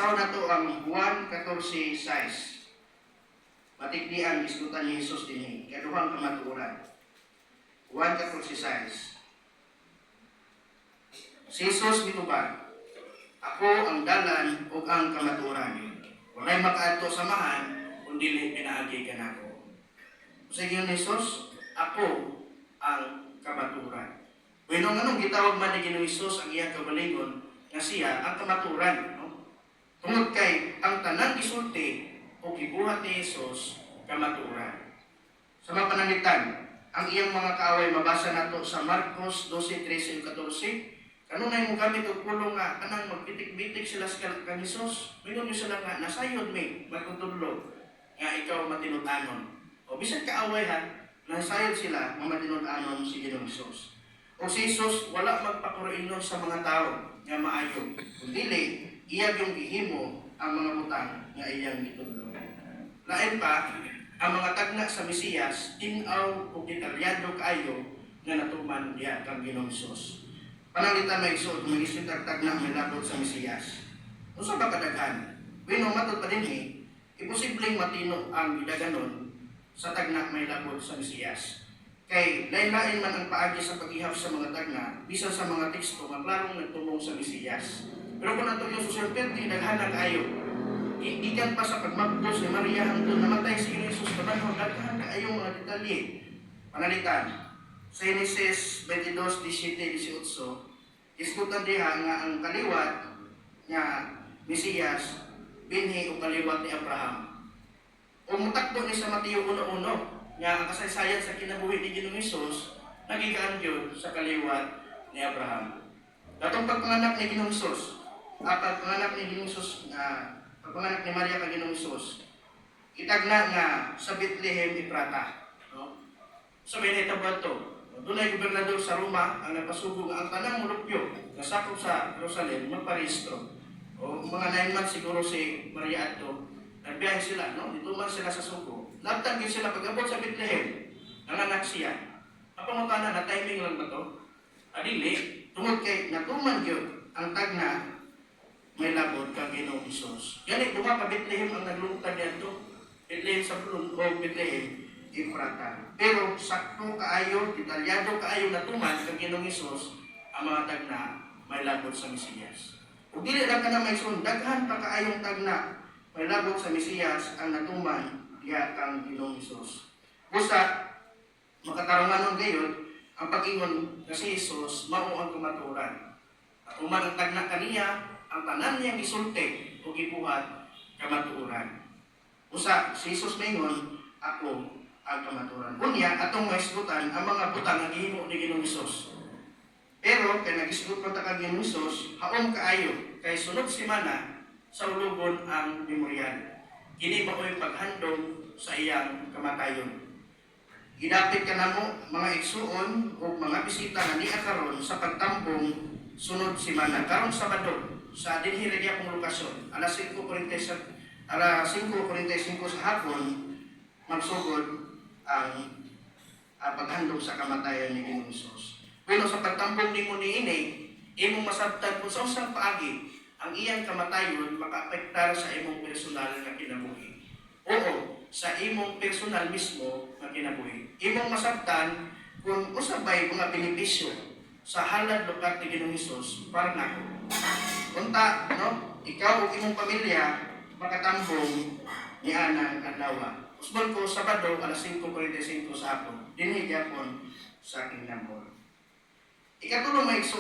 basaw na to ang Juan 14:6. Matikdian isgutan ni Jesus dinhi kaduhang kamatuoran. Juan 14:6. Si Jesus mitubag, ako ang dalan ug ang kamatuoran. Walay makaadto samahan kun dili pinaagi kanako. Sige ni Jesus, ako ang kamatuoran. Bueno nganong gitawag man ni Ginoong Hesus ang iyang kabalingon nga siya ang kamatuoran, no? Tungod kay ang tanang gisulti o gibuhat ni Jesus kamatuoran. Sa mga pananglitan, ang iyang mga kaaway mabasa nato sa Marcos 12:13-14. Kanunay mo gamit og pulong nga kanang magbitik-bitik sila sa kang Hesus. Mingon sila nga nasayod mi magtutudlo nga ikaw matinud-anon. O bisan kaaway ha, nasayod sila nga matinud-anon si Ginoong Hesus. O si Jesus wala magpakuroinon sa mga tao nga maayo. Kundi iya yung gihimo ang mga butang nga iyang gitudlo. Lain pa, ang mga tagna sa Mesiyas tinaw o detalyado kaayo nga natuman diya kang Ginoong Hesus. Pananglitan may isod, mag-isod tagna may labot sa Mesiyas. Unsa ba kadaghan? Bueno, matod pa din imposibleng matino ang gidaganon sa tagna may labot sa Mesiyas. Kay lain-lain man ang paagi sa paghihap sa mga tagna, bisan sa mga teksto nga klarong nagtulong sa Mesiyas. Pero kung nato yung susulpente, daghanang kaayo. Ikan pa sa pagmagdos ni Maria hangtod namatay si Jesus kabanhon, daghan kaayo mga detalye. Panalitan, sa Genesis 22:17-18, iskutan diha nga ang kaliwat nga Mesiyas binhi o kaliwat ni Abraham. O mutakbo ni sa Mateo 1:1 nga ang kasaysayan sa kinabuhi ni Ginoong Hesus nagikaan gyud sa kaliwat ni Abraham. Datong pagpanganak ni Ginoong Hesus, pagpanganak ni Ginoong Hesus pagpanganak ni Maria kag Ginoong Hesus, itagna nga sa Bethlehem Efrata, no? Sa Beneta to. Dunay gobernador sa Roma ang nagpasubog ang tanang mulupyo nga sakop sa Jerusalem magparehistro. O mga 9 months siguro si Maria adto, nagbiyahe sila, no? Dito man sila sa suko. Labtang din sila pag-abot sa Bethlehem. Nanganak siya. Apangutana na timing lang ba to? Adili, tungod kay natuman gyud ang tagna may labot kang Ginoong Hesus. Gani duha ka Bethlehem ang naglungtad dito. Bethlehem sa Bulong o Bethlehem Efrata. Pero sakto kaayo, detalyado kaayo natuman kang Ginoong Hesus ang mga tagna may labot sa Mesiyas. Ug dili lang kana may daghan pa kaayong tagna may labot sa Mesiyas ang natuman diha kang Ginoong Hesus. Busa makatarunganon gayud ang pag-ingon nga si Hesus mao ang kamatuoran. At uman ang tagna kaniya ang tanan niyang gisulti o gibuhat kamatuoran. Usa si Hesus maingon, ako ang kamatuoran. Unya atong maisgutan ang mga butang nga gihimo ni Ginoong Hesus. Pero kay nagisgot pa ta kang Ginoong Hesus, haom kaayo kay sunod semana sa ulugon ang memorial. Kini mao'y paghandom sa iyang kamatayon. Gidapit ka namo mga igsuon o mga bisita nga niya karon sa pagtambong sunod semana karong Sabado sa dinhi ra akong lokasyon alas 5:45 sa hapon magsugod ang paghandog sa kamatayon ni Ginoong Hesus. Pero sa pagtambong nimo niini, imong masabtan kung sa usang paagi ang iyang kamatayon makaapektar sa imong personal nga kinabuhi. Oo, sa imong personal mismo nga kinabuhi. Imong masabtan kung usabay mga benepisyo sa halad lugar ni Ginoong Hesus para nako. Unta, no? Ikaw ug imong pamilya makatambong ni anang adlaw. Usbon ko Sabado alas 5:45 sa hapon. Dinhi gyapon sa aking nambol. Ikatulong maigsoon